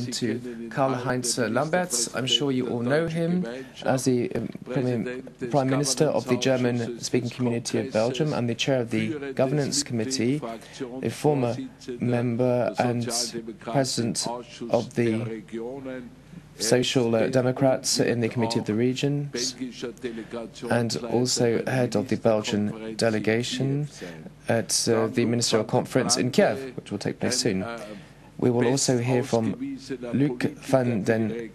to Karl-Heinz LAMBERTZ. I'm sure you all know him as the Prime Minister of the German-speaking community of Belgium and the chair of the Governance Committee, a former member and president of the Social Democrats in the Committee of the Regions, and also head of the Belgian delegation at the Ministerial Conference in Kiev, which will take place soon. We will also hear from Luc van den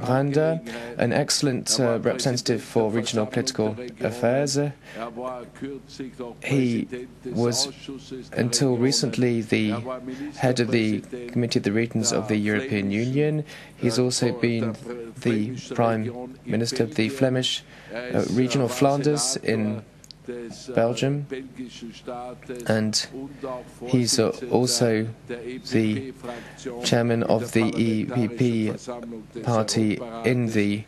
Brande, an excellent representative for regional political affairs. He was, until recently, the head of the Committee of the Regions of the European Union. He's also been the Prime Minister of the Flemish region of Flanders in Belgium, and he's also the chairman of the EPP party in the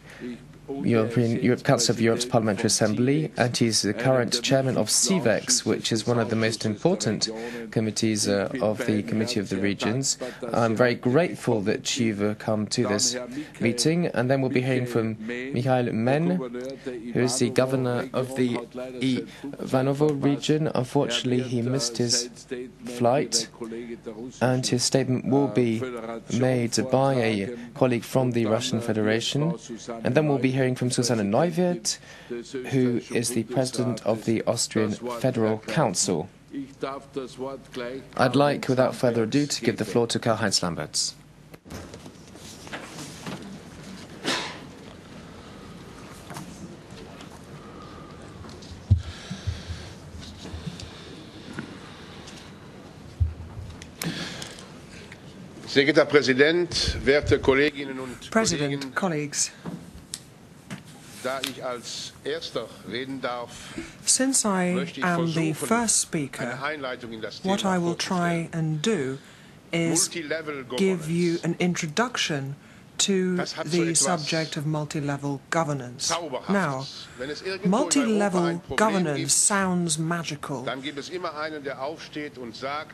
Council of Europe's Parliamentary Assembly, and he's the current chairman of CIVEX, which is one of the most important committees of the Committee of the Regions. I'm very grateful that you've come to this meeting, and then we'll be hearing from Mikhail MEN, who is the governor of the Ivanovo Region. Unfortunately, he missed his flight, and his statement will be made by a colleague from the Russian Federation, and then we'll be hearing from Susanne NEUWIRTH, who is the president of the Austrian Federal Council. I'd like, without further ado, to give the floor to Karl-Heinz LAMBERTZ. Sehr geehrter Präsident, werte Kolleginnen und President, colleagues, since I am the first speaker, what I will try and do is give you an introduction to the subject of multi-level governance. Now, multi-level governance sounds magical.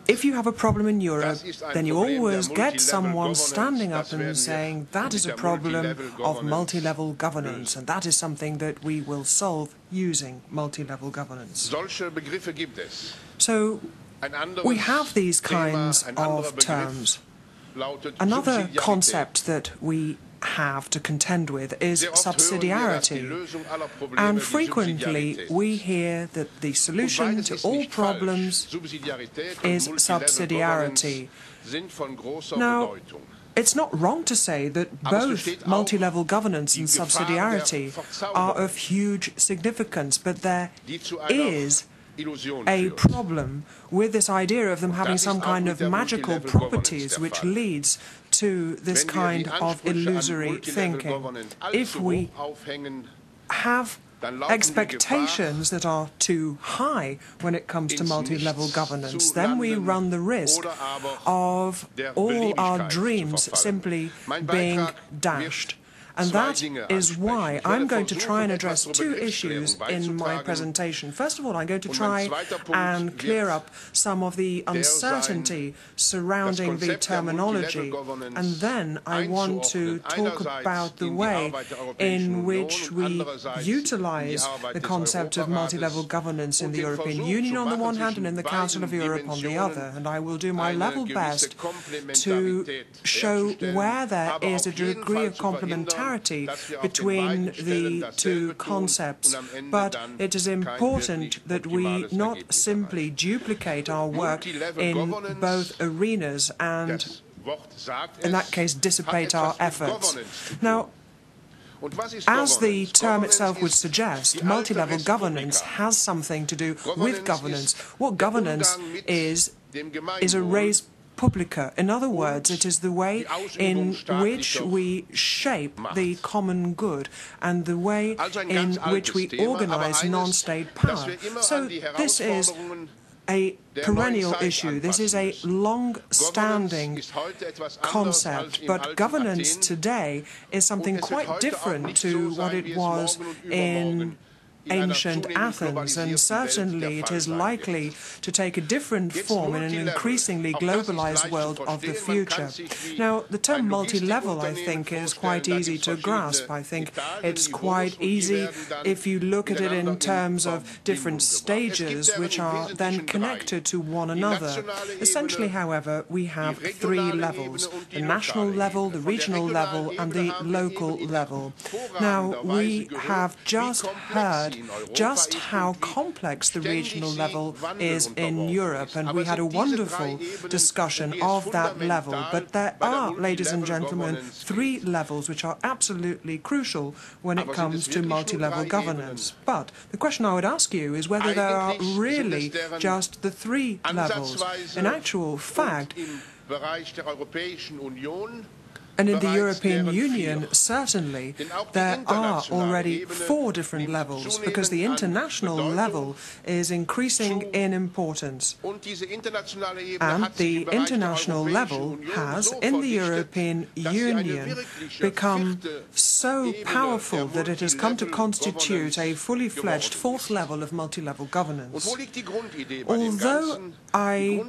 If you have a problem in Europe, then you always get someone standing up and saying, that is a problem of multi-level governance, and that is something that we will solve using multi-level governance. So, we have these kinds of terms. Another concept that we have to contend with is subsidiarity, and frequently we hear that the solution to all problems is subsidiarity. Now, it's not wrong to say that both multi-level governance and subsidiarity are of huge significance, but there is a problem with this idea of them having some kind of magical properties which leads to this kind of illusory thinking. If we have expectations that are too high when it comes to multi-level governance, then we run the risk of all our dreams simply being dashed. And that is why I'm going to try and address two issues in my presentation. First of all, I'm going to try and clear up some of the uncertainty surrounding the terminology. And then I want to talk about the way in which we utilize the concept of multi-level governance in the European Union on the one hand and in the Council of Europe on the other. And I will do my level best to show where there is a degree of complementarity between the two concepts, but it is important that we not simply duplicate our work in both arenas and, in that case, dissipate our efforts. Now, as the term itself would suggest, multi-level governance has something to do with governance. What governance is a res publica. In other words, it is the way in which we shape the common good and the way in which we organize non-state power. So this is a perennial issue. This is a long-standing concept, but governance today is something quite different to what it was in ancient Athens, and certainly it is likely to take a different form in an increasingly globalized world of the future. Now, the term multi-level, I think, is quite easy to grasp. I think it's quite easy if you look at it in terms of different stages which are then connected to one another. Essentially, however, we have three levels: the national level, the regional level, and the local level. Now, we have just heard just how complex the regional level is in Europe, and we had a wonderful discussion of that level. But there are, ladies and gentlemen, three levels which are absolutely crucial when it comes to multi-level governance. But the question I would ask you is whether there are really just the three levels. In actual fact, and in the European Union, certainly, there are already four different levels, because the international level is increasing in importance. And the international level has, in the European Union, become so powerful that it has come to constitute a fully fledged fourth level of multi-level governance. Although I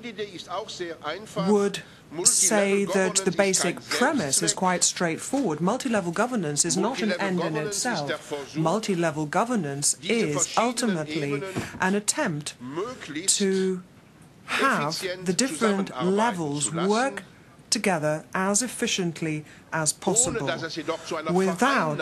would say that the basic premise is quite straightforward. Multi-level governance is not an end in itself. Multi-level governance is ultimately an attempt to have the different levels work together as efficiently as possible, without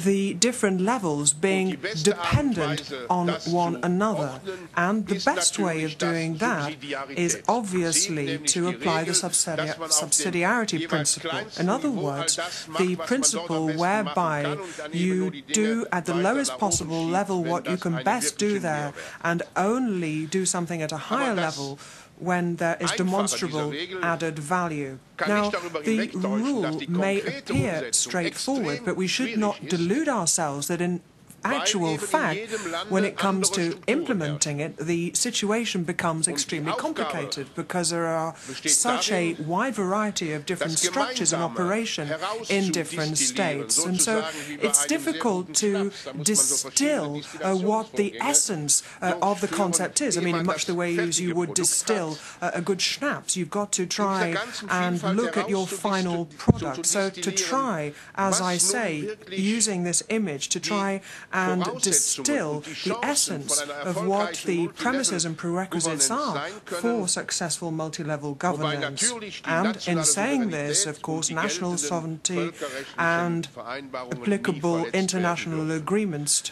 the different levels being dependent on one another. And the best way of doing that is obviously to apply the subsidiarity principle. In other words, the principle whereby you do at the lowest possible level what you can best do there, and only do something at a higher level when there is demonstrable added value. Now, the rule may appear straightforward, but we should not delude ourselves that in actual fact, when it comes to implementing it, the situation becomes extremely complicated, because there are such a wide variety of different structures in operation in different states. And so it's difficult to distill what the essence of the concept is. I mean, in much the way as you would distill a good schnapps, you've got to try and look at your final product. So to try, as I say, using this image, to try and distill the essence of what the premises and prerequisites are for successful multi-level governance. And in saying this, of course, national sovereignty and applicable international agreements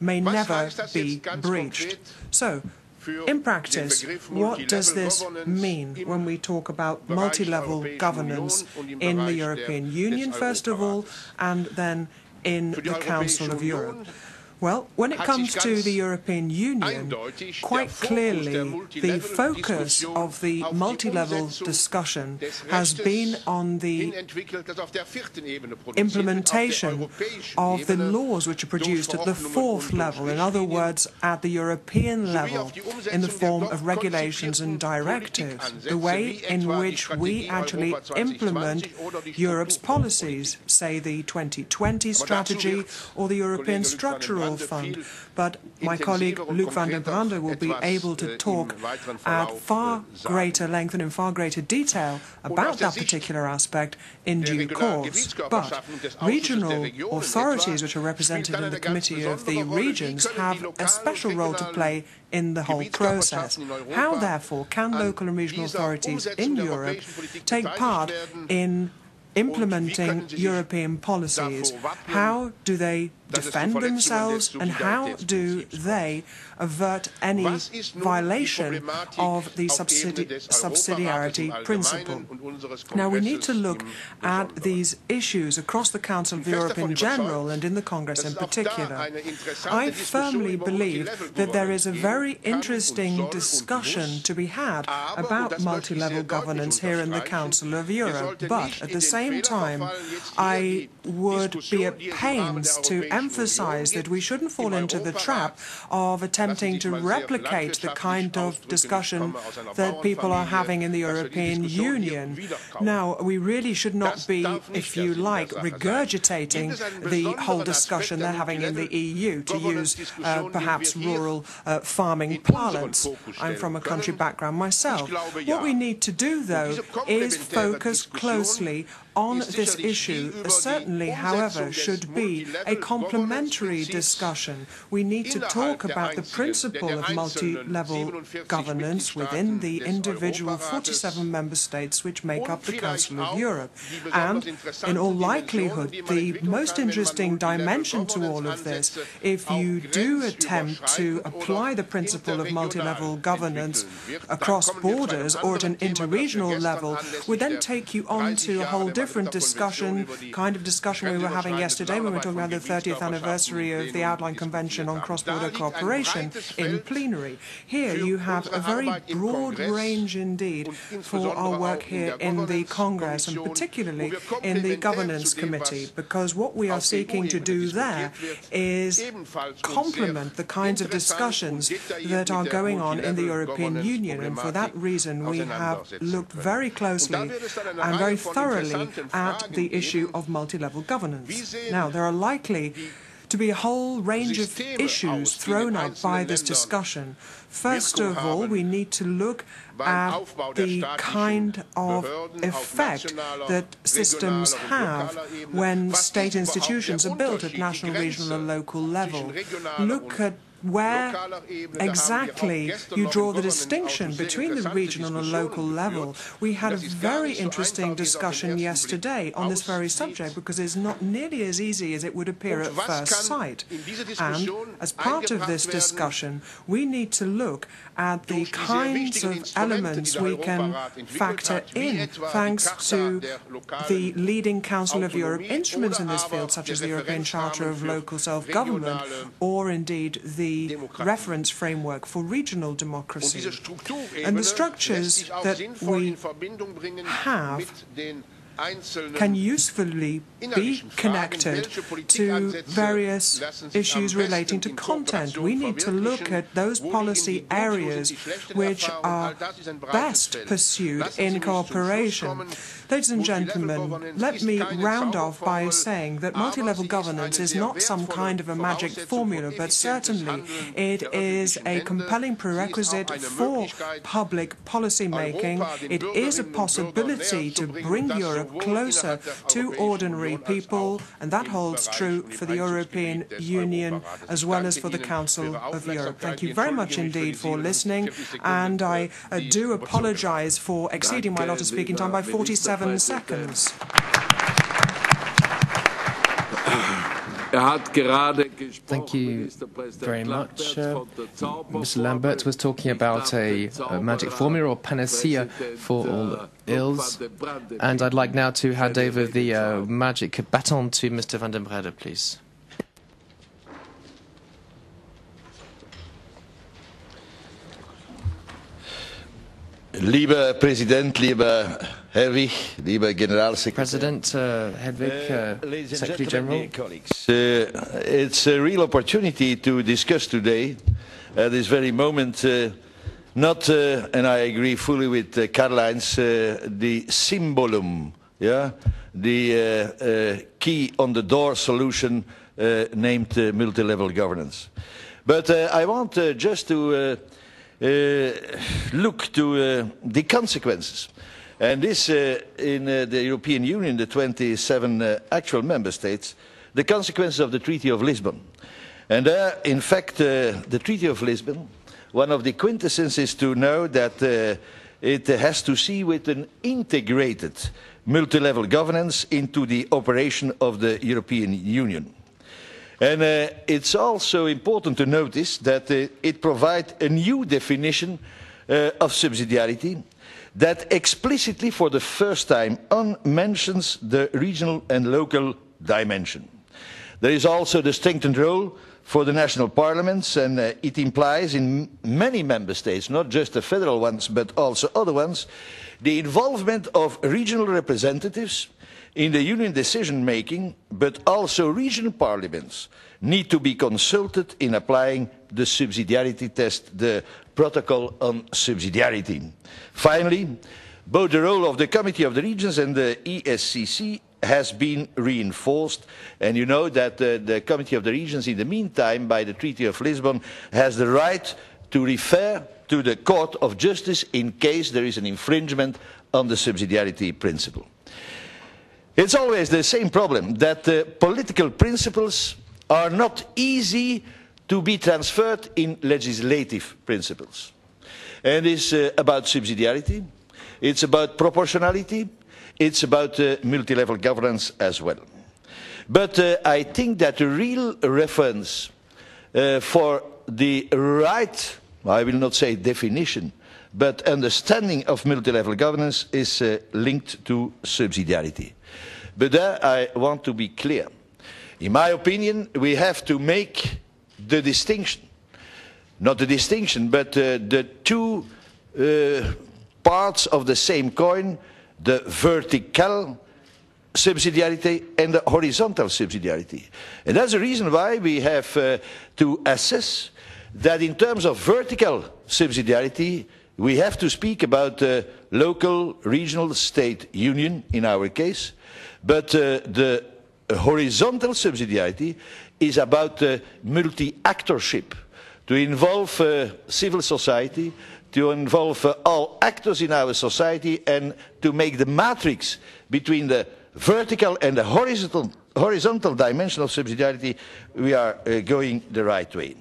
may never be breached. So, in practice, what does this mean when we talk about multi-level governance in the European Union, first of all, and then in the Council of Europe? Well, when it comes to the European Union, quite clearly the focus of the multi-level discussion has been on the implementation of the laws which are produced at the fourth level, in other words, at the European level, in the form of regulations and directives, the way in which we actually implement Europe's policies, say the 2020 strategy or the European Structural Fund. But my colleague Luc van den Brande will be able to talk at far greater length and in far greater detail about that particular aspect in due course. But regional authorities which are represented in the Committee of the Regions have a special role to play in the whole process. How, therefore, can local and regional authorities in Europe take part in implementing European policies? How do they defend themselves, and how do they avert any violation of the subsidiarity principle? Now, we need to look at these issues across the Council of Europe in general and in the Congress in particular. I firmly believe that there is a very interesting discussion to be had about multi-level governance here in the Council of Europe, but at the same time, I would be at pains to emphasize that we shouldn't fall into the trap of attempting to replicate the kind of discussion that people are having in the European Union. Now, we really should not be, if you like, regurgitating the whole discussion they're having in the EU, to use perhaps rural farming parlance. I'm from a country background myself. What we need to do, though, is focus closely on this issue. Certainly, however, should be a complementary discussion. We need to talk about the principle of multi-level governance within the individual 47 member states which make up the Council of Europe. And, in all likelihood, the most interesting dimension to all of this, if you do attempt to apply the principle of multi-level governance across borders or at an interregional level, would then take you on to a whole different discussion, kind of discussion we were having yesterday when we were talking about the 30th anniversary of the Outline Convention on Cross-Border Cooperation in plenary. Here you have a very broad range indeed for our work here in the Congress, and particularly in the Governance Committee, because what we are seeking to do there is complement the kinds of discussions that are going on in the European Union, and for that reason we have looked very closely and very thoroughly at the issue of multi-level governance. Now, there are likely to be a whole range of issues thrown out by this discussion. First of all, we need to look at the kind of effect that systems have when state institutions are built at national, regional and local level. Look at where exactly you draw the distinction between the regional and local level. We had a very interesting discussion yesterday on this very subject, because it's not nearly as easy as it would appear at first sight. And as part of this discussion, we need to look at the kinds of elements we can factor in thanks to the leading Council of Europe instruments in this field, such as the European Charter of Local Self-Government, or indeed the reference framework for regional democracy. And the structures that we have can usefully be connected to various issues relating to content. We need to look at those policy areas which are best pursued in cooperation. Ladies and gentlemen, let me round off by saying that multi-level governance is not some kind of a magic formula, but certainly it is a compelling prerequisite for public policy making. It is a possibility to bring Europe closer to ordinary people, and that holds true for the European Union as well as for the Council of Europe. Thank you very much indeed for listening, and I do apologize for exceeding my allotted speaking time by 47 seconds. Thank you very much. Mr. Lambertz was talking about a magic formula or panacea for all ills. And I'd like now to hand over the magic baton to Mr. Van den Brande, please. Lieber Präsident, lieber Herwig, lieber Generalsekretär. President Hedwig, Secretary General. Colleagues, it's a real opportunity to discuss today, at this very moment, not, and I agree fully with Karl-Heinz, the symbolum, yeah, the key on the door solution named multi-level governance. But I want just to look to the consequences. And this, in the European Union, the 27 actual member states, the consequences of the Treaty of Lisbon. And in fact, the Treaty of Lisbon, one of the quintessences is to know that it has to see with an integrated multi-level governance into the operation of the European Union. And it's also important to notice that it provides a new definition of subsidiarity that explicitly for the first time mentions the regional and local dimension. There is also the strengthened role for the national parliaments, and it implies in many member states, not just the federal ones but also other ones, the involvement of regional representatives in the Union decision-making, but also regional parliaments need to be consulted in applying the subsidiarity test, the protocol on subsidiarity. Finally, both the role of the Committee of the Regions and the ESCC has been reinforced, and you know that the Committee of the Regions, in the meantime, by the Treaty of Lisbon, has the right to refer to the Court of Justice in case there is an infringement on the subsidiarity principle. It's always the same problem, that political principles are not easy to be transferred in legislative principles. And it's about subsidiarity, it's about proportionality, it's about multi-level governance as well. But I think that the real reference for the right, I will not say definition, but understanding of multi-level governance is linked to subsidiarity. But there I want to be clear. In my opinion, we have to make the distinction, not the distinction, but the two parts of the same coin, the vertical subsidiarity and the horizontal subsidiarity. And that's the reason why we have to assess that in terms of vertical subsidiarity, we have to speak about local, regional, state union in our case, but the horizontal subsidiarity is about multi-actorship, to involve civil society, to involve all actors in our society, and to make the matrix between the vertical and the horizontal dimension of subsidiarity, we are going the right way.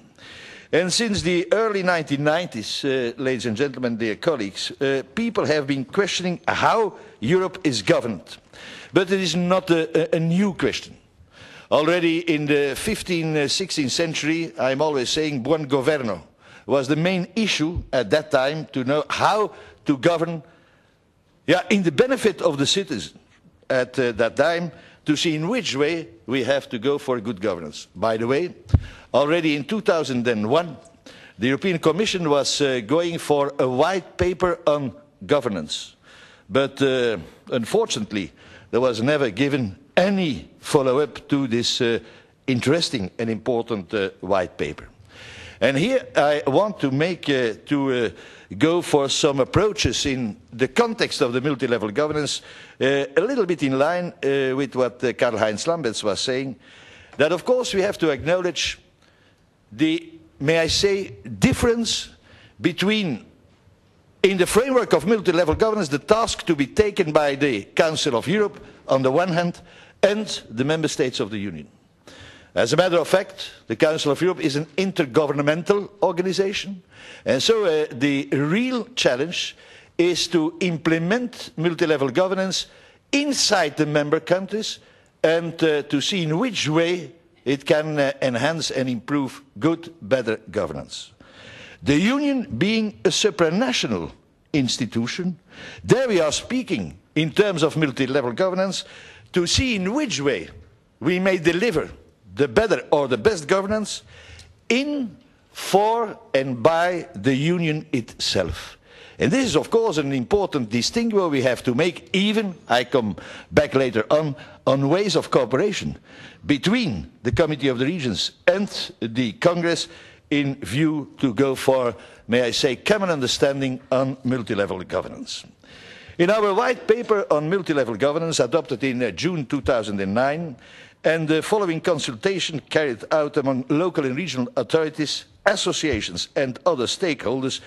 And since the early 1990s, ladies and gentlemen, dear colleagues, people have been questioning how Europe is governed. But it is not a new question. Already in the 15th, 16th century, I'm always saying buon governo was the main issue at that time, to know how to govern in the benefit of the citizens at that time, to see in which way we have to go for good governance. By the way, already in 2001, the European Commission was going for a white paper on governance. But unfortunately, there was never given any follow-up to this interesting and important white paper. And here I want to go for some approaches in the context of the multi-level governance, a little bit in line with what Karl-Heinz LAMBERTZ was saying, that of course we have to acknowledge the, may I say, difference between, in the framework of multi-level governance, the task to be taken by the Council of Europe on the one hand, and the member states of the Union. As a matter of fact, the Council of Europe is an intergovernmental organization, and so the real challenge is to implement multi-level governance inside the member countries and to see in which way it can enhance and improve good, better governance. The Union being a supranational institution, there we are speaking in terms of multi-level governance to see in which way we may deliver the better or the best governance in, for and by the Union itself. And this is of course an important distinction we have to make, even, I come back later on ways of cooperation between the Committee of the Regions and the Congress in view to go for, may I say, common understanding on multi-level governance. In our white paper on multi-level governance adopted in June 2009, and the following consultation carried out among local and regional authorities, associations and other stakeholders,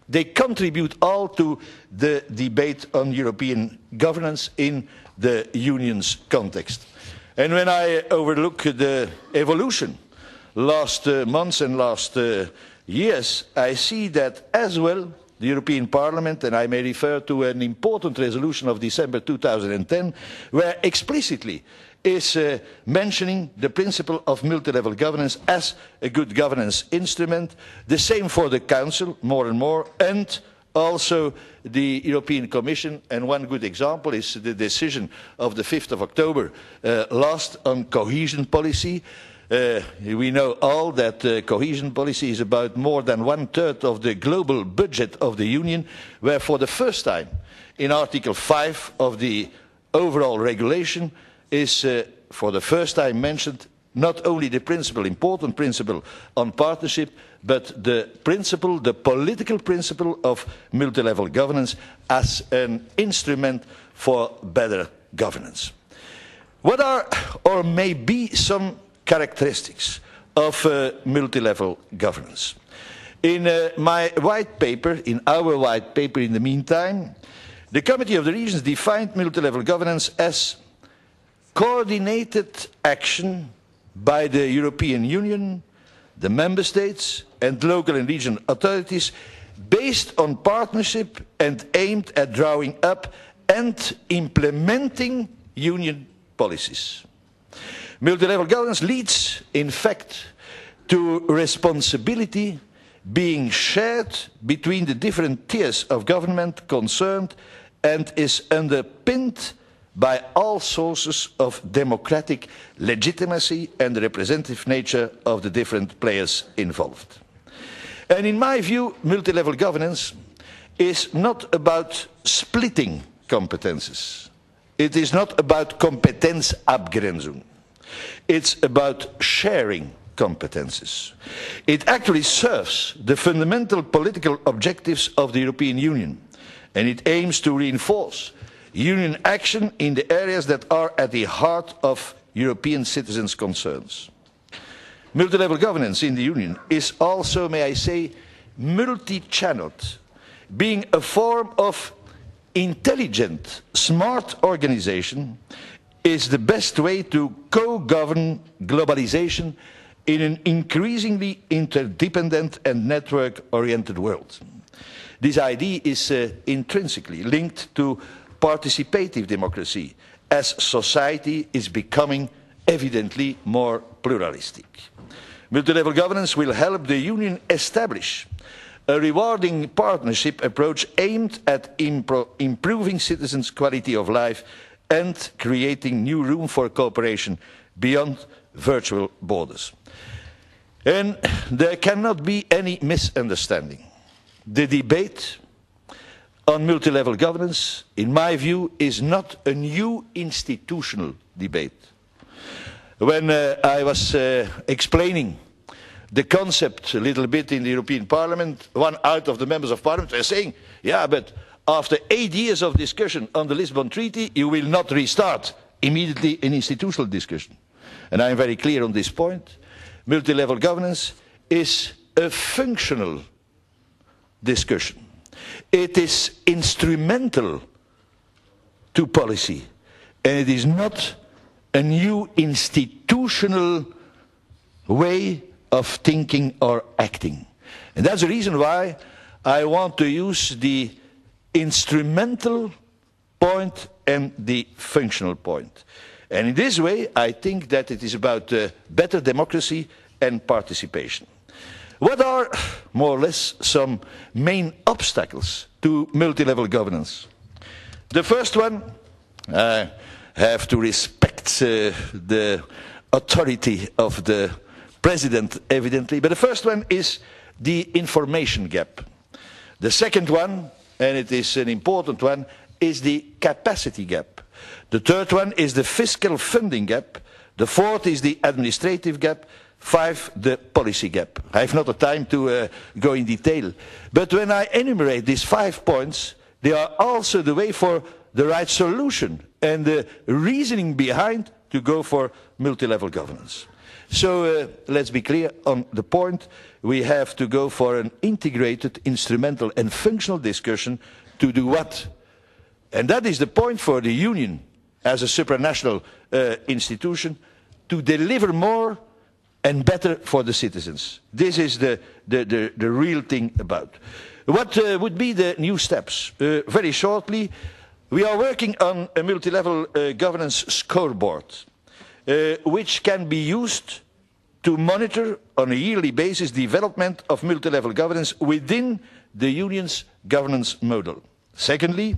they contribute all to the debate on European governance in the Union's context. And when I overlook the evolution last months and last years, I see that as well the European Parliament, and I may refer to an important resolution of December 2010, where explicitly is mentioning the principle of multi-level governance as a good governance instrument. The same for the Council, more and more, and also the European Commission. And one good example is the decision of the 5th of October last on cohesion policy. We know all that cohesion policy is about more than 1/3 of the global budget of the Union, where for the first time in Article 5 of the overall regulation is for the first time mentioned not only the principle, important principle on partnership, but the principle, the political principle of multi-level governance as an instrument for better governance. What are or may be some characteristics of multi-level governance? In my white paper, in our white paper in the meantime, the Committee of the Regions defined multi-level governance as coordinated action by the European Union, the Member States and local and regional authorities based on partnership and aimed at drawing up and implementing Union policies. Multi-level governance leads, in fact, to responsibility being shared between the different tiers of government concerned and is underpinned by all sources of democratic legitimacy and the representative nature of the different players involved. And in my view, multi-level governance is not about splitting competences. It is not about Kompetenzabgrenzung. It's about sharing competences. It actually serves the fundamental political objectives of the European Union, and it aims to reinforce Union action in the areas that are at the heart of European citizens' concerns. Multi-level governance in the Union is also, may I say, multi-channeled, being a form of intelligent, smart organization is the best way to co-govern globalization in an increasingly interdependent and network-oriented world. This idea is intrinsically linked to participative democracy, as society is becoming evidently more pluralistic. Multi-level governance will help the Union establish a rewarding partnership approach aimed at improving citizens' quality of life and creating new room for cooperation beyond virtual borders. And there cannot be any misunderstanding. The debate on multi-level governance, in my view, is not a new institutional debate. When I was explaining the concept a little bit in the European Parliament, one out of the members of Parliament was saying, yeah, but after 8 years of discussion on the Lisbon Treaty, you will not restart immediately an institutional discussion. And I am very clear on this point. Multi-level governance is a functional discussion. It is instrumental to policy, and it is not a new institutional way of thinking or acting. And that's the reason why I want to use the instrumental point and the functional point. And in this way, I think that it is about better democracy and participation. What are, more or less, some main obstacles to multi-level governance? The first one, I have to respect the authority of the President, evidently, but the first one is the information gap. The second one, and it is an important one, is the capacity gap. The third one is the fiscal funding gap. The fourth is the administrative gap. 5, the policy gap. I have not the time to go in detail. But when I enumerate these 5 points, they are also the way for the right solution and the reasoning behind to go for multi-level governance. So let's be clear on the point. We have to go for an integrated, instrumental and functional discussion to do what? And that is the point for the Union as a supranational institution to deliver more and better for the citizens. This is the real thing about. What would be the new steps? Very shortly, we are working on a multi-level governance scoreboard, which can be used to monitor on a yearly basis development of multi-level governance within the Union's governance model. Secondly,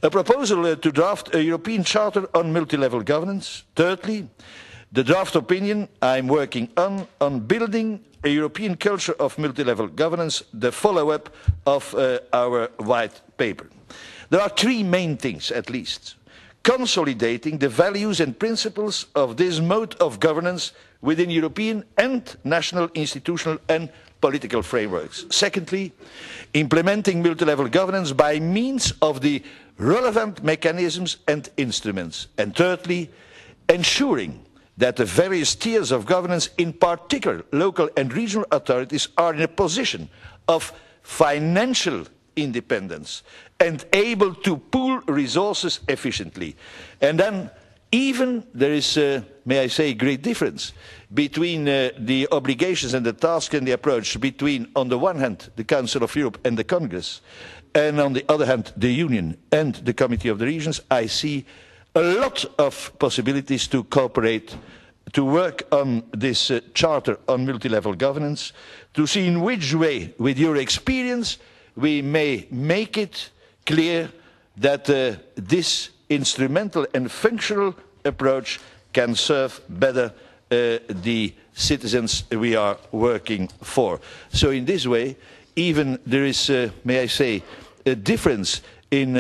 a proposal to draft a European Charter on multi-level governance. Thirdly, the draft opinion I'm working on building a European culture of multi-level governance, the follow-up of our white paper. There are 3 main things, at least. consolidating the values and principles of this mode of governance within European and national institutional and political frameworks. Secondly, implementing multi-level governance by means of the relevant mechanisms and instruments. And thirdly, ensuring that the various tiers of governance, in particular local and regional authorities, are in a position of financial independence and able to pool resources efficiently. And then even there is, may I say, a great difference between the obligations and the task and the approach between, on the one hand, the Council of Europe and the Congress, and on the other hand, the Union and the Committee of the Regions. I see a lot of possibilities to cooperate, to work on this Charter on multi-level governance, to see in which way, with your experience, we may make it clear that this instrumental and functional approach can serve better the citizens we are working for. So in this way, even there is, may I say, a difference in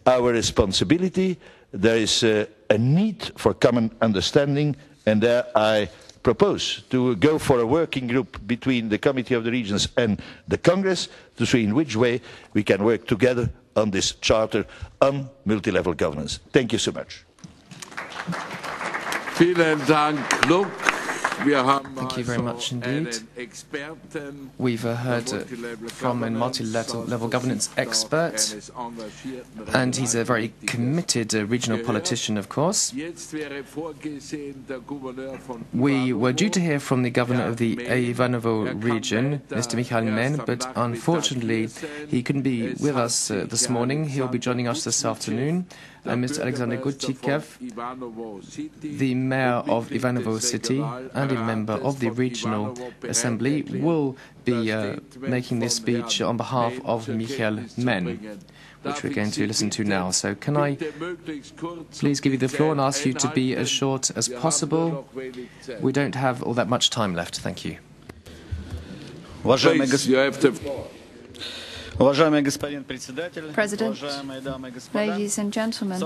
our responsibility. There is a need for common understanding, and there I propose to go for a working group between the Committee of the Regions and the Congress to see in which way we can work together on this Charter on multi-level governance. Thank you so much. Vielen Dank, Luc. Thank you very much indeed. We've heard from a multi-level governance expert, and he's a very committed regional politician, of course. We were due to hear from the governor of the Ivanovo region, Mr. Mikhail MEN, but unfortunately he couldn't be with us this morning. He'll be joining us this afternoon. Mr. Alexander Gutchikev, the mayor of Ivanovo city and a member of the regional assembly, will be making this speech on behalf of Mikhail MEN, which we're going to listen to now. So can I please give you the floor and ask you to be as short as possible? We don't have all that much time left. Thank you. Please, you have the floor. President, ladies and gentlemen,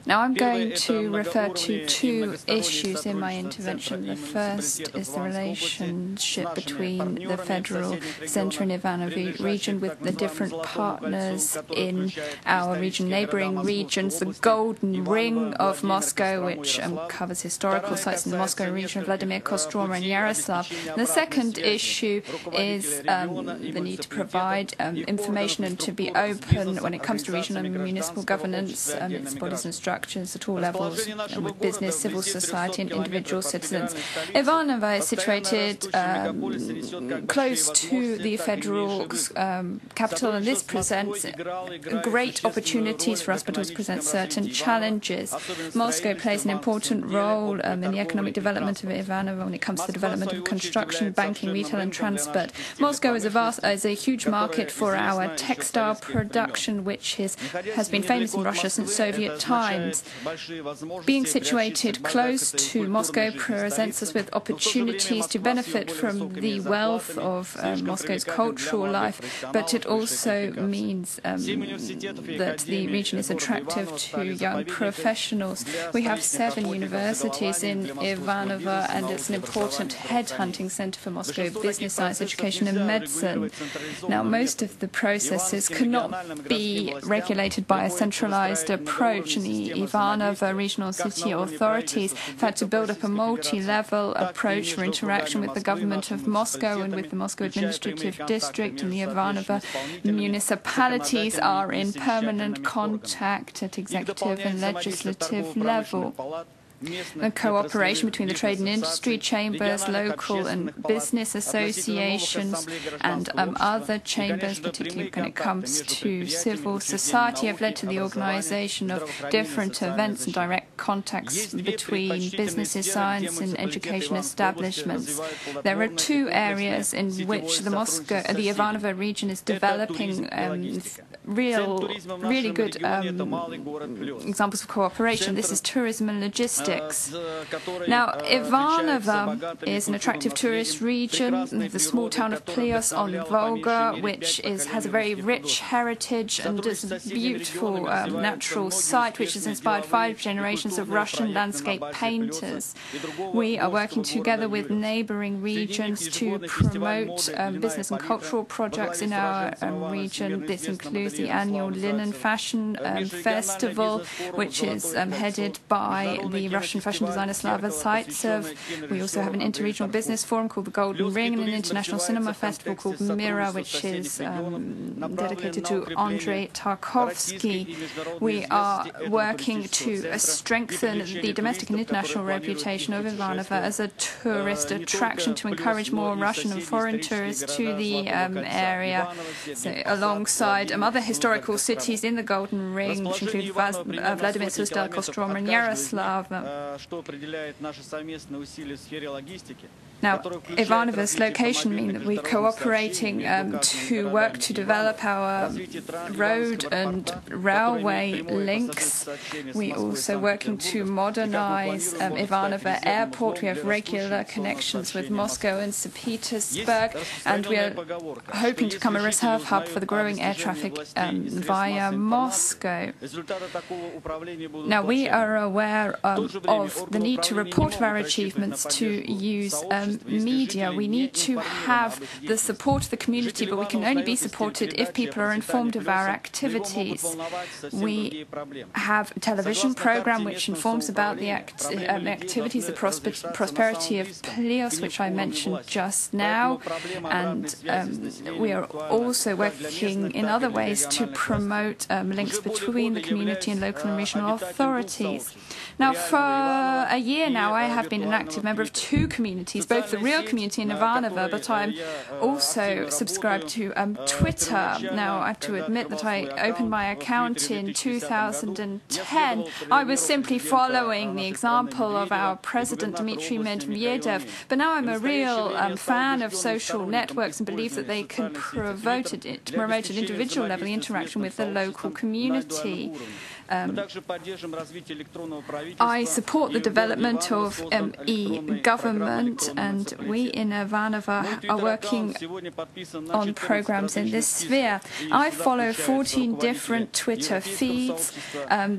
now I'm going to refer to two issues in my intervention. The first is the relationship between the Federal Center and Ivanovo region with the different partners in our region, neighboring regions, the Golden Ring of Moscow, which covers historical sites in the Moscow region, Vladimir, Kostroma and Yaroslav. And the second issue is the need to provide information and to be open when it comes to regional and municipal governance, its bodies and structures at all levels, with business, civil society and individual citizens. Ivanovo is situated close to the federal capital, and this presents great opportunities for us, but also presents certain challenges. Moscow plays an important role in the economic development of Ivanovo when it comes to the development of construction, banking, retail and transport. Moscow is a huge market for our textile production, which has been famous in Russia since Soviet times. Being situated close to Moscow presents us with opportunities to benefit from the wealth of Moscow's cultural life, but it also means that the region is attractive to young professionals. We have 7 universities in Ivanovo, and it's an important headhunting center for Moscow business, science, education and medicine. Now, most of the processes cannot be regulated by a centralized approach, and the Ivanovo regional city authorities have had to build up a multi-level approach for interaction with the government of Moscow and with the Moscow Administrative District, and the Ivanovo municipalities are in permanent contact at executive and legislative level. The cooperation between the trade and industry chambers, local and business associations and other chambers, particularly when it comes to civil society, have led to the organization of different events and direct contacts between businesses, science and education establishments. There are 2 areas in which the Ivanovo region is developing really good examples of cooperation. This is tourism and logistics. characteristics. Now, Ivanovo is an attractive tourist region, the small town of Plios on the Volga, which has a very rich heritage and is a beautiful natural site which has inspired 5 generations of Russian landscape painters. We are working together with neighbouring regions to promote business and cultural projects in our region. This includes the annual Linen Fashion Festival, which is headed by the Russian fashion designer Slava Zaitsev. We also have an interregional business forum called the Golden Ring and an international cinema festival called Mira, which is dedicated to Andrei Tarkovsky. We are working to strengthen the domestic and international reputation of Ivanovo as a tourist attraction, to encourage more Russian and foreign tourists to the area, so alongside other historical cities in the Golden Ring, which include Vladimir, Suzdal, Kostroma and Yaroslav. Now, Ivanovo's location means that we're cooperating to work to develop our road and railway links. We're also working to modernize Ivanovo Airport. We have regular connections with Moscow and St. Petersburg, and we are hoping to become a reserve hub for the growing air traffic via Moscow. Now, we are aware of the need to report our achievements, to use media. We need to have the support of the community, but we can only be supported if people are informed of our activities. We have a television program which informs about the activities, the prosperity of Plios, which I mentioned just now, and we are also working in other ways to promote links between the community and local and regional authorities. Now, for a year now, I have been an active member of 2 communities, both the real community in Ivanovo, but I'm also subscribed to Twitter. Now, I have to admit that I opened my account in 2010. I was simply following the example of our president, Dmitry Medvedev, but now I'm a real fan of social networks and believe that they can promote at individual level the interaction with the local community. I support the development of e-government, and we in Ivanovo are working on programs in this sphere. I follow 14 different Twitter feeds.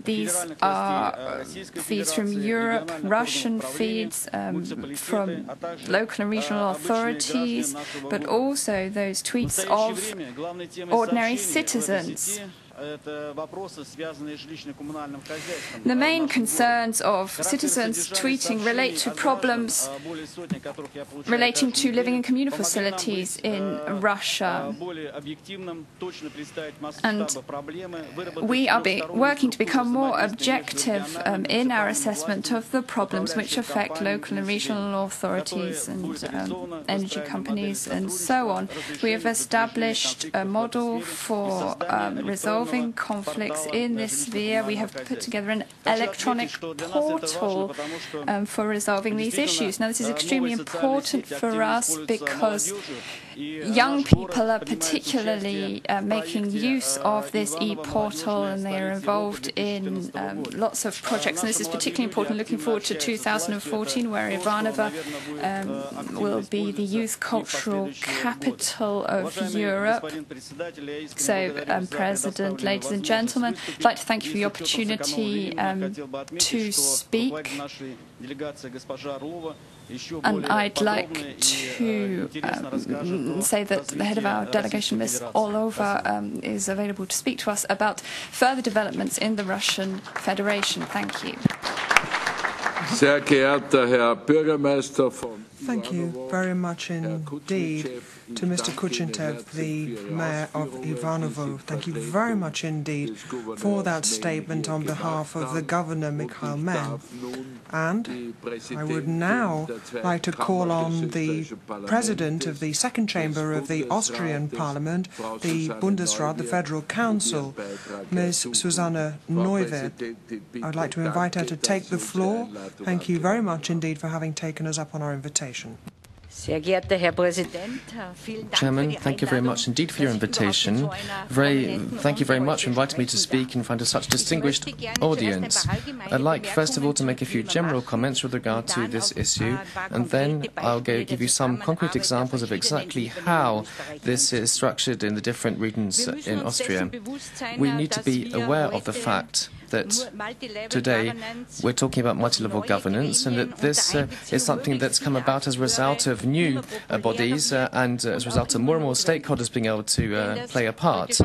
These are feeds from Europe, Russian feeds from local and regional authorities, but also those tweets of ordinary citizens. The main concerns of citizens tweeting relate to problems relating to living in communal facilities in Russia. And we are working to become more objective in our assessment of the problems which affect local and regional authorities and energy companies and so on. We have established a model for resolving conflicts in this sphere. We have put together an electronic portal for resolving these issues. Now, this is extremely important for us because young people are particularly making use of this e-portal, and they are involved in lots of projects. And this is particularly important looking forward to 2014, where Ivanovo will be the youth cultural capital of Europe. So, President, ladies and gentlemen, I'd like to thank you for the opportunity to speak. And I'd like to say that the head of our delegation, Ms. Orlova, is available to speak to us about further developments in the Russian Federation. Thank you. Sehr geehrter Herr Bürgermeister von Thank you very much indeed to Mr. Kuchintev, the Mayor of Ivanovo. Thank you very much indeed for that statement on behalf of the Governor, Mikhail MEN. And I would now like to call on the President of the Second Chamber of the Austrian Parliament, the Bundesrat, the Federal Council, Ms. Susanne NEUWIRTH. I would like to invite her to take the floor. Thank you very much indeed for having taken us up on our invitation. Chairman, thank you very much indeed for your invitation. Thank you very much for inviting me to speak in front of such a distinguished audience. I'd like, first of all, to make a few general comments with regard to this issue, and then I'll give you some concrete examples of exactly how this is structured in the different regions in Austria. We need to be aware of the fact that today we're talking about multi-level governance, and that this is something that's come about as a result of new bodies and as a result of more and more stakeholders being able to play a part.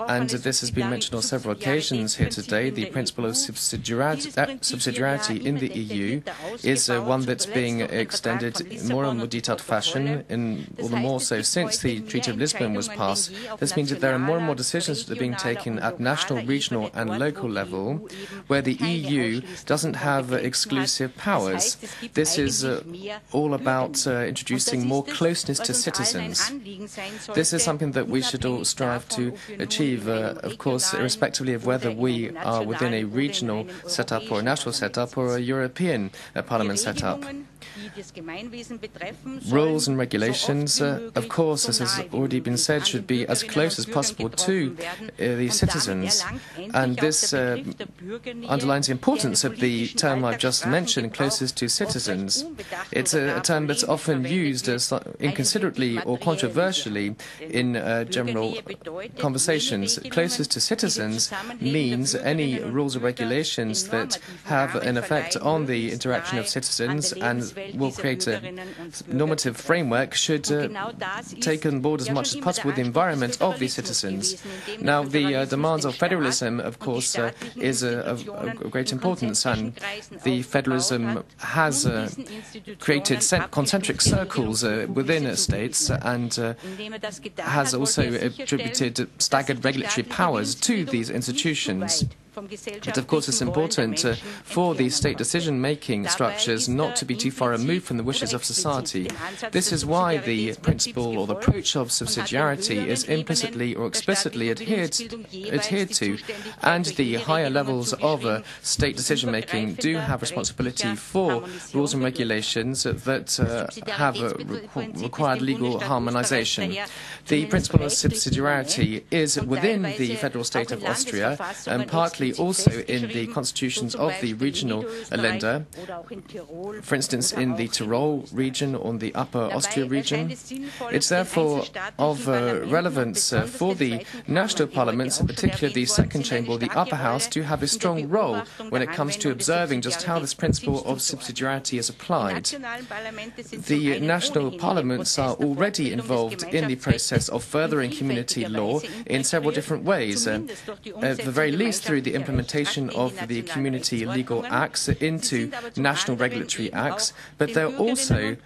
And this has been mentioned on several occasions here today. The principle of subsidiarity in the EU is one that's being extended in more and more detailed fashion, all the more so since the Treaty of Lisbon was passed. This means that there are more and more decisions that are being taken at national, regional and local level, where the EU doesn't have exclusive powers. This is all about introducing more closeness to citizens. This is something that we should all strive to achieve, of course, irrespectively of whether we are within a regional setup or a national setup or a European Parliament setup. Rules and regulations, of course, as has already been said, should be as close as possible to the citizens. And this underlines the importance of the term I've just mentioned, closest to citizens. It's a term that's often used inconsiderately or controversially in general conversations. Closest to citizens means any rules or regulations that have an effect on the interaction of citizens and will create a normative framework should take on board as much as possible the environment of these citizens. Now, the demands of federalism, of course, is of great importance, and the federalism has created concentric circles within states and has also attributed staggered regulatory powers to these institutions. But of course it's important for the state decision-making structures not to be too far removed from the wishes of society. This is why the principle or the approach of subsidiarity is implicitly or explicitly adhered to, and the higher levels of state decision-making do have responsibility for rules and regulations that have required legal harmonization. The principle of subsidiarity is within the federal state of Austria and partly also in the constitutions of the regional Länder, for instance in the Tyrol region or the Upper Austria region. It's therefore of relevance for the national parliaments, in particular the second chamber or the upper house, to have a strong role when it comes to observing just how this principle of subsidiarity is applied. The national parliaments are already involved in the process of furthering community law in several different ways, at the very least through the implementation of the community legal acts into national regulatory acts, but they're also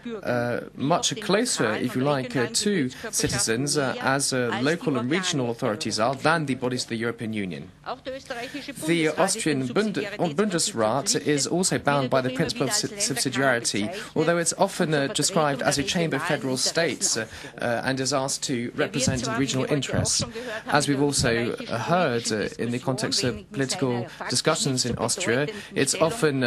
much closer, if you like, to citizens as local and regional authorities are than the bodies of the European Union. The Austrian Bundesrat is also bound by the principle of subsidiarity, although it's often described as a chamber of federal states and is asked to represent regional interests. As we've also heard in the context of political discussions in Austria, it's often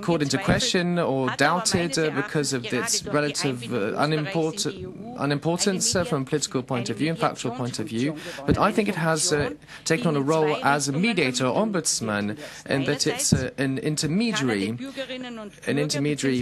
called into question or doubted because of its relative unimportance from a political point of view and factual point of view. But I think it has taken on a role as a mediator, ombudsman, and that it's an intermediary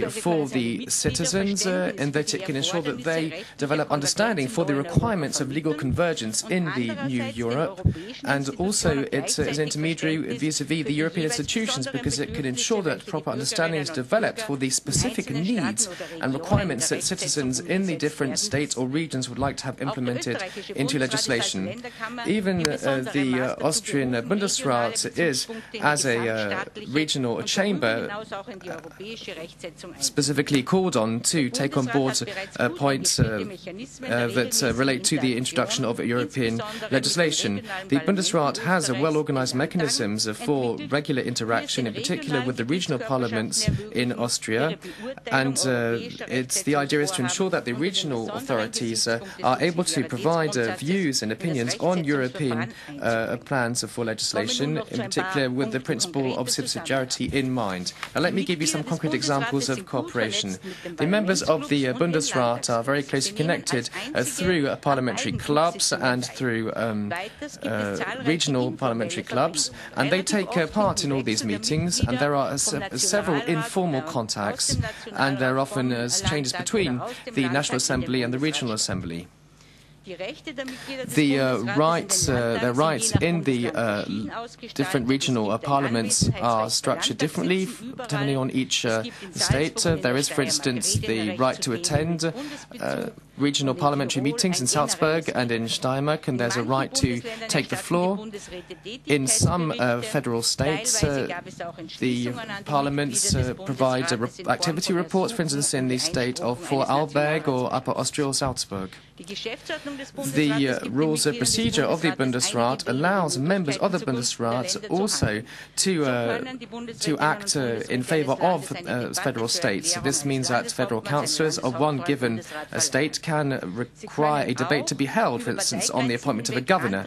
for the citizens, and that it can ensure that they develop understanding for the requirements of legal convergence in the new Europe, and also it's an intermediary vis-à-vis the European institutions because it can ensure that proper understanding is developed for the specific needs and requirements that citizens in the different states or regions would like to have implemented into legislation. Even the Austrian Bundesrat is, as a regional chamber, specifically called on to take on board points that relate to the introduction of European legislation. The Bundesrat has a well-organized organized mechanisms for regular interaction, in particular with the regional parliaments in Austria. And the idea is to ensure that the regional authorities are able to provide views and opinions on European plans for legislation, in particular with the principle of subsidiarity in mind. Now, let me give you some concrete examples of cooperation. The members of the Bundesrat are very closely connected through parliamentary clubs and through regional parliamentary clubs, and they take part in all these meetings, and there are several informal contacts, and there are often exchanges between the National Assembly and the Regional Assembly. Their rights in the different regional parliaments are structured differently depending on each state. There is, for instance, the right to attend regional parliamentary meetings in Salzburg and in Steiermark, and there's a right to take the floor. In some federal states, the parliaments provide activity reports, for instance, in the state of Vorarlberg or Upper Austria or Salzburg. The rules of procedure of the Bundesrat allows members of the Bundesrat also to act in favour of federal states. This means that federal councillors of one given state can require a debate to be held, for instance, on the appointment of a governor.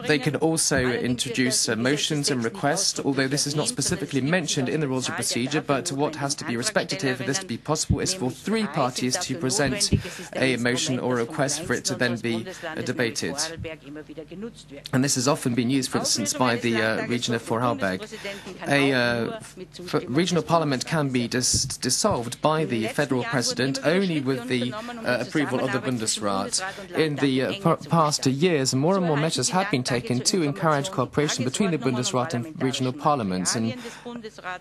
They can also introduce motions and requests, although this is not specifically mentioned in the rules of procedure, but what has to be respected here for this to be possible is for three parties to present a motion or a request for it to then be debated. And this has often been used, for instance, by the region of Vorarlberg. A regional parliament can be dissolved by the federal president only with the approval of the Bundesrat. In the past years, more and more measures have been taken to encourage cooperation between the Bundesrat and regional parliaments.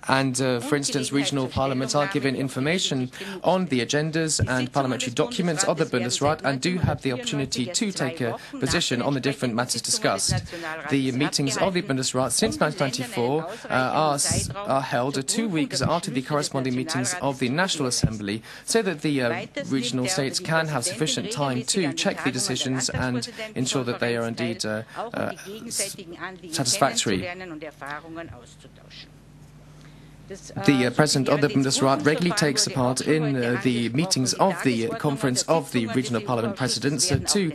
And for instance, regional parliaments are given information on the agendas and parliamentary documents of the Bundesrat and do have the opportunity to take a position on the different matters discussed. The meetings of the Bundesrat since 1994 are held 2 weeks after the corresponding meetings of the National Assembly, so that the regional states can have sufficient time to check the decisions and ensure that they are indeed satisfactory. The President of the Bundesrat regularly takes part in the meetings of the Conference of the Regional Parliament Presidents to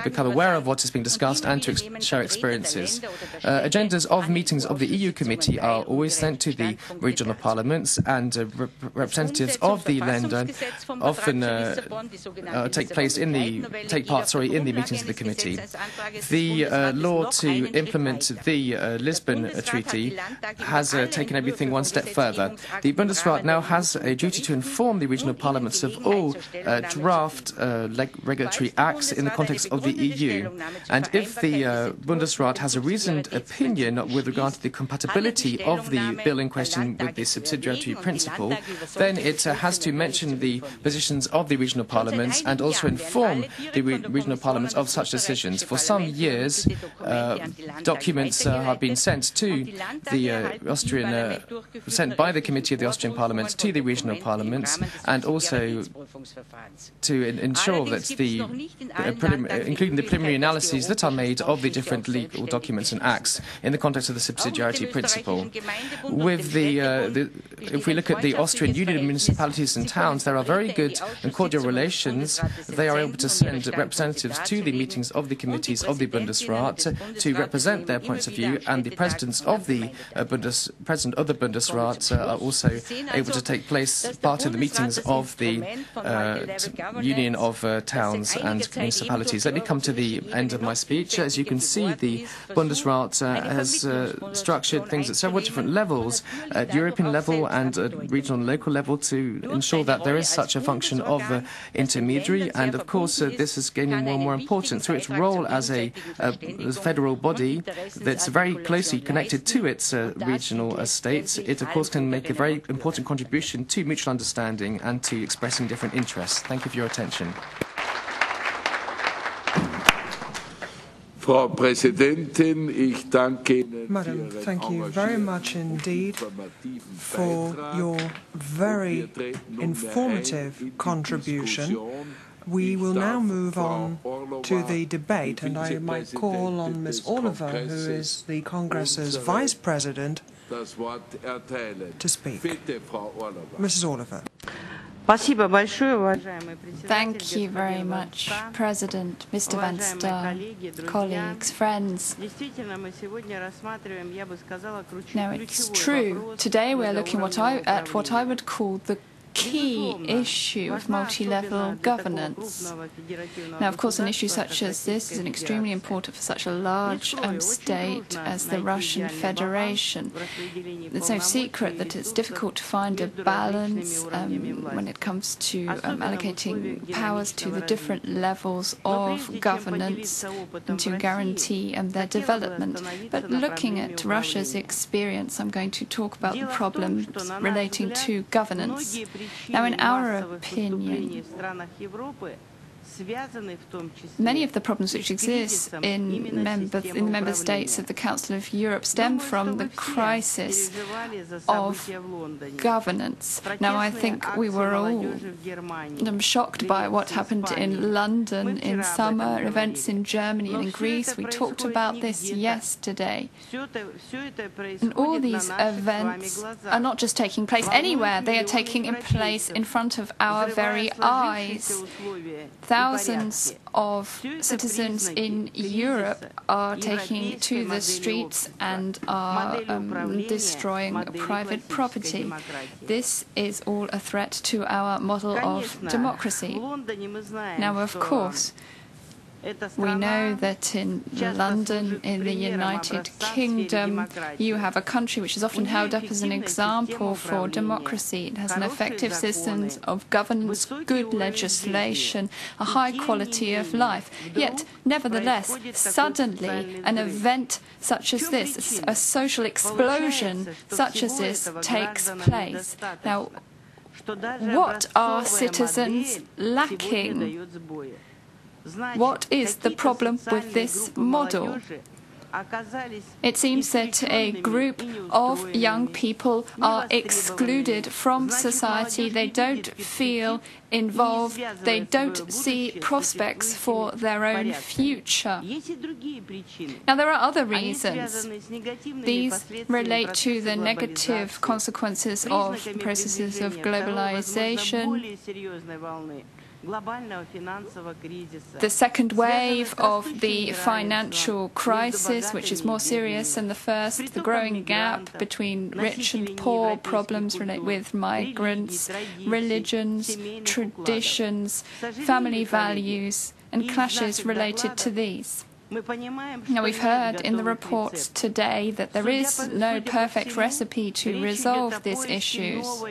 become aware of what is being discussed and to share experiences. Agendas of meetings of the EU Committee are always sent to the regional parliaments, and representatives of the Länder often take part in the meetings of the committee. The law to implement the Lisbon Treaty has taken everything one step further. The Bundesrat now has a duty to inform the regional parliaments of all draft regulatory acts in the context of the EU. And if the Bundesrat has a reasoned opinion with regard to the compatibility of the bill in question with the subsidiarity principle, then it has to mention the positions of the regional parliaments and also inform the regional parliaments of such decisions. For some years, documents have been sent to the sent by the Committee of the Austrian Parliament to the regional parliaments, and also to ensure that including the preliminary analyses that are made of the different legal documents and acts in the context of the subsidiarity principle. With if we look at the Austrian Union of Municipalities and Towns, there are very good and cordial relations. They are able to send representatives to the meetings of the committees of the Bundesrat to represent their points of view, and the president of the Bundesrat are also able to take part in the meetings of the Union of Towns and Municipalities. Let me come to the end of my speech. As you can see, the Bundesrat has structured things at several different levels, at European level and at regional and local level, to ensure that there is such a function of intermediary. And of course, this is gaining more and more importance through its role as a federal body that's very closely connected to its regional states. It, of course, can make a very important contribution to mutual understanding and to expressing different interests. Thank you for your attention. Frau Präsidentin, ich danke Ihnen. Madam, thank you very much indeed for your very informative contribution We will now move on to the debate, and I might call on Ms. Oliver, who is the Congress's Vice President, to speak. Mrs. Oliver. Thank you very much, President, Mr. Van Star, colleagues, friends. Now, it's true. Today we're looking at what I would call the key issue of multi-level governance. Now, of course, an issue such as this is extremely important for such a large state as the Russian Federation. It's no secret that it's difficult to find a balance when it comes to allocating powers to the different levels of governance and to guarantee their development. But looking at Russia's experience, I'm going to talk about the problems relating to governance. Now, in our opinion, many of the problems which exist in the member states of the Council of Europe stem from the crisis of governance. Now, I think we were all shocked by what happened in London in summer, events in Germany and in Greece. We talked about this yesterday. And all these events are not just taking place anywhere, they are taking place in front of our very eyes. Thousands of citizens in Europe are taking to the streets and are destroying private property. This is all a threat to our model of democracy. Now, of course, we know that in London, in the United Kingdom, you have a country which is often held up as an example for democracy. It has an effective system of governance, good legislation, a high quality of life. Yet, nevertheless, suddenly, an event such as this, a social explosion such as this, takes place. Now, what are citizens lacking? What is the problem with this model? It seems that a group of young people are excluded from society. They don't feel involved. They don't see prospects for their own future. Now, there are other reasons. These relate to the negative consequences of processes of globalization, the second wave of the financial crisis, which is more serious than the first, the growing gap between rich and poor, problems related with migrants, religions, traditions, family values, and clashes related to these. Now, we've heard in the reports today that there is no perfect recipe to resolve these issues,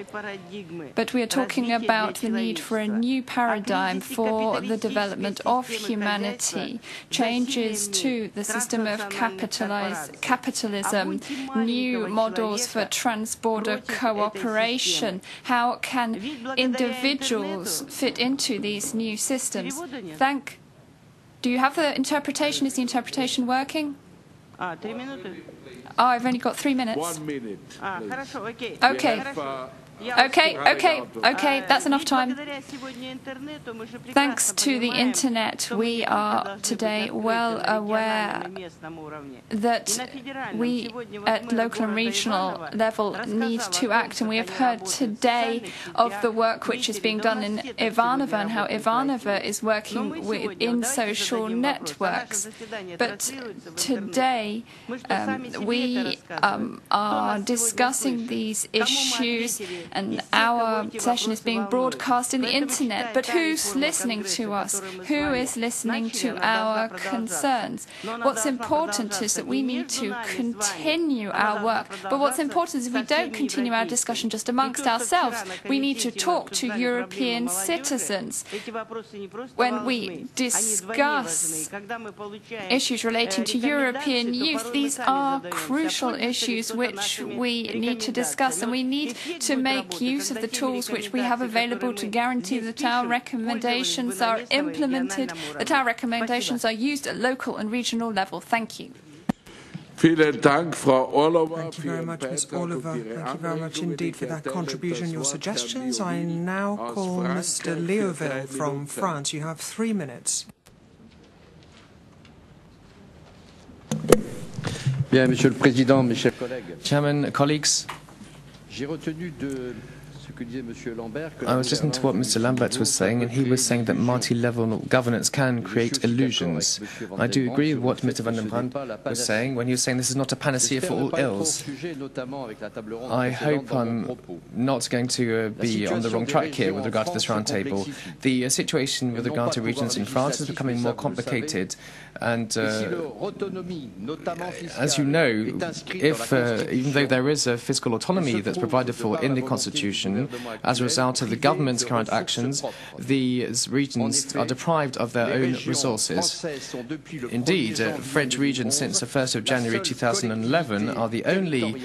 but we are talking about the need for a new paradigm for the development of humanity, changes to the system of capitalism, new models for trans-border cooperation. How can individuals fit into these new systems? Do you have the interpretation? Is the interpretation working? Oh, I've only got 3 minutes. 1 minute. Okay. Okay, that's enough time. Thanks to the internet, we are today well aware that we at local and regional level need to act, and we have heard today of the work which is being done in Ivanovo and how Ivanovo is working in social networks. But today we are discussing these issues, and our session is being broadcast in the internet. But who's listening to us? Who is listening to our concerns? What's important is that we need to continue our work. But what's important is if we don't continue our discussion just amongst ourselves, we need to talk to European citizens. When we discuss issues relating to European youth, these are crucial issues which we need to discuss, and we need to make use of the tools which we have available to guarantee that our recommendations are implemented, that our recommendations are used at local and regional level. Thank you. Vielen Dank, Frau Orlova. Thank you very much, Ms. Orlova. Thank you very much indeed for that contribution, your suggestions. I now call Mr. Léoville from France. You have 3 minutes. Bien, Monsieur le Président, mes chers collègues. Chairman, colleagues, J'ai retenu de ce que disait Monsieur Lambert. I was listening to what Mr. Lambertz was saying, and he was saying that multi-level governance can create illusions. I do agree with what Mr. Van den Brande was saying when he was saying this is not a panacea for all ills. I hope I'm not going to be on the wrong track here with regard to this roundtable. The situation with regard to regions in France is becoming more complicated, and as you know, even though there is a fiscal autonomy that's provided for in the Constitution, as a result of the government's current actions, these regions are deprived of their own resources. Indeed, French regions since the 1st of January 2011 are the only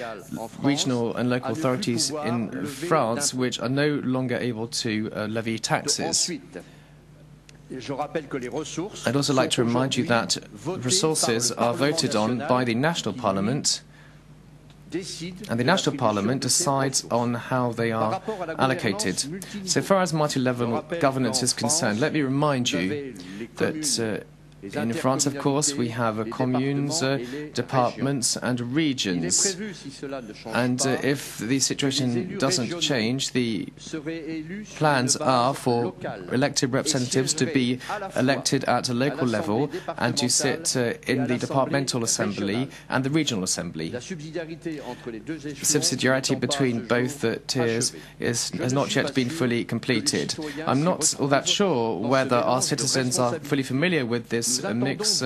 regional and local authorities in France which are no longer able to levy taxes. I'd also like to remind you that resources are voted on by the national parliament, and the national parliament decides on how they are allocated. So far as multi-level governance is concerned, let me remind you that in France, of course, we have communes, departments and regions. And if the situation doesn't change, the plans are for elected representatives to be elected at a local level and to sit in the departmental assembly and the regional assembly. Subsidiarity between both tiers has not yet been fully completed. I'm not all that sure whether our citizens are fully familiar with this mix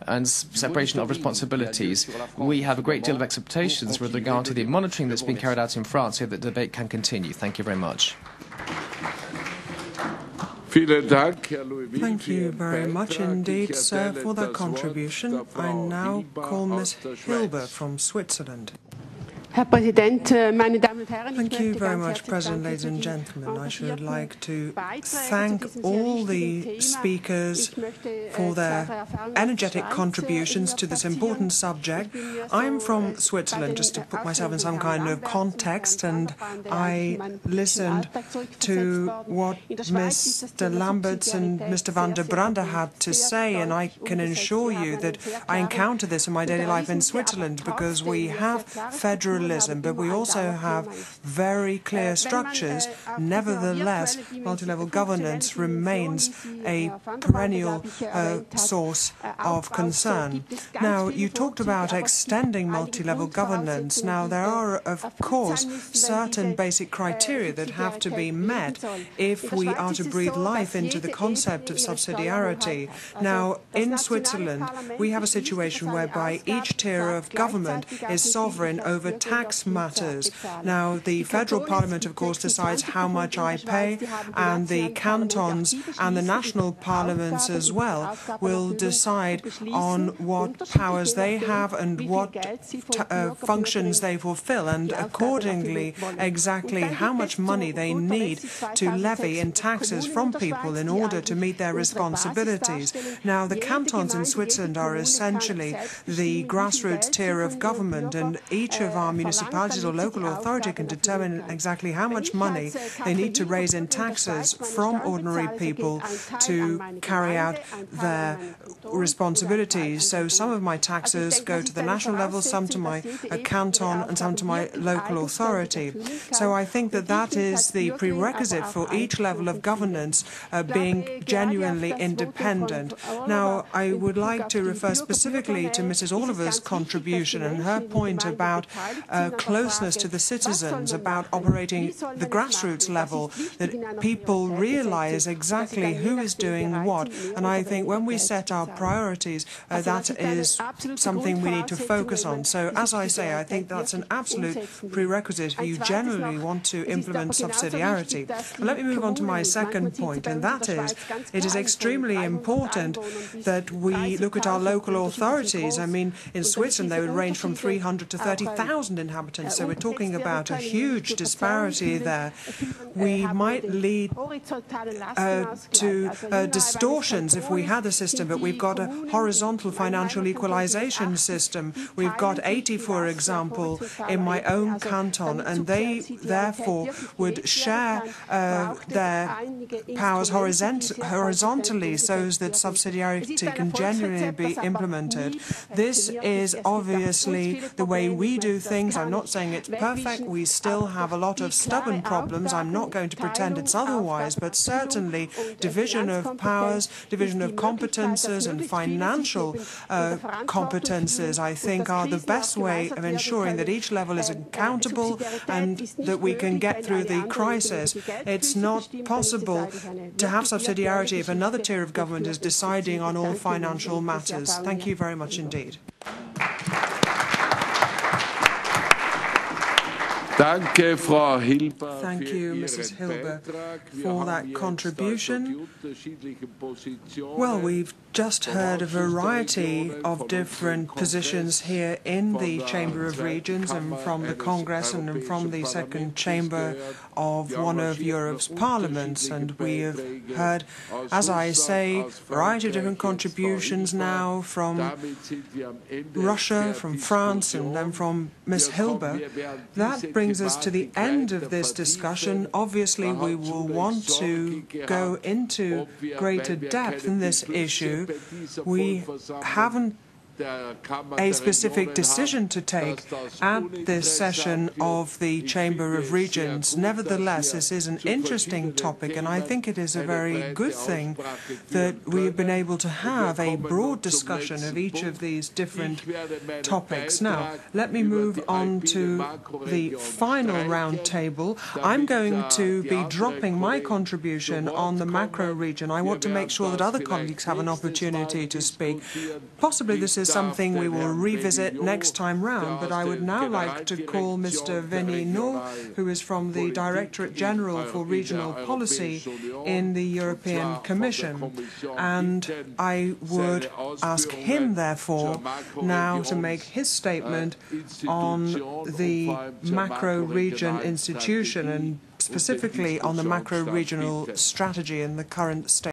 and separation of responsibilities. We have a great deal of expectations with regard to the monitoring that's been carried out in France so that the debate can continue. Thank you very much. Thank you very much indeed, sir, for that contribution. I now call Ms. Hilber from Switzerland. Thank you very much, President, ladies and gentlemen. I should like to thank all the speakers for their energetic contributions to this important subject. I'm from Switzerland, just to put myself in some kind of context, and I listened to what Mr. Lambertz and Mr. Van den Brande had to say, and I can assure you that I encounter this in my daily life in Switzerland because we have federalism, but we also have very clear structures. Nevertheless, multi-level governance remains a perennial source of concern. Now, you talked about extending multi-level governance. Now, there are, of course, certain basic criteria that have to be met if we are to breathe life into the concept of subsidiarity. Now, in Switzerland, we have a situation whereby each tier of government is sovereign over tax matters. Now, the federal parliament, of course, decides how much I pay, and the cantons and the national parliaments as well will decide on what powers they have and what functions they fulfill, and accordingly exactly how much money they need to levy in taxes from people in order to meet their responsibilities. Now, the cantons in Switzerland are essentially the grassroots tier of government, and each of our municipalities or local authority can determine exactly how much money they need to raise in taxes from ordinary people to carry out their responsibilities. So some of my taxes go to the national level, some to my canton, and some to my local authority. So I think that that is the prerequisite for each level of governance being genuinely independent. Now, I would like to refer specifically to Mrs. Oliver's contribution and her point about closeness to the citizens, about operating the grassroots level, that people realize exactly who is doing what. And I think when we set our priorities, that is something we need to focus on. So, as I say, I think that's an absolute prerequisite if you generally want to implement subsidiarity. But let me move on to my second point, and that is, it is extremely important that we look at our local authorities. I mean, in Switzerland, they would range from 300 to 30,000 inhabitants. So we're talking about about a huge disparity there. We might lead to distortions if we had a system, but we've got a horizontal financial equalization system. We've got 80, for example, in my own canton, and they therefore would share their powers horizontally so that subsidiarity can genuinely be implemented. This is obviously the way we do things. I'm not saying it's perfect. We still have a lot of stubborn problems. I'm not going to pretend it's otherwise, but certainly division of powers, division of competences and financial competences, I think, are the best way of ensuring that each level is accountable and that we can get through the crisis. It's not possible to have subsidiarity if another tier of government is deciding on all financial matters. Thank you very much indeed. Thank you, Mrs. Hilber, for that contribution. Well, we've just heard a variety of different positions here in the Chamber of Regions and from the Congress and from the second chamber of one of Europe's parliaments. And we have heard, as I say, a variety of different contributions now from Russia, from France, and then from Ms. Hilber. That brings us to the end of this discussion. Obviously, we will want to go into greater depth in this issue. We haven't a specific decision to take at this session of the Chamber of Regions. Nevertheless, this is an interesting topic, and I think it is a very good thing that we have been able to have a broad discussion of each of these different topics. Now, let me move on to the final round table. I'm going to be dropping my contribution on the macro region. I want to make sure that other colleagues have an opportunity to speak. Possibly this is something we will revisit next time round, but I would now like to call Mr. Venino, who is from the Directorate General for Regional Policy in the European Commission, and I would ask him, therefore, now to make his statement on the macro-region institution and specifically on the macro-regional strategy in the current state.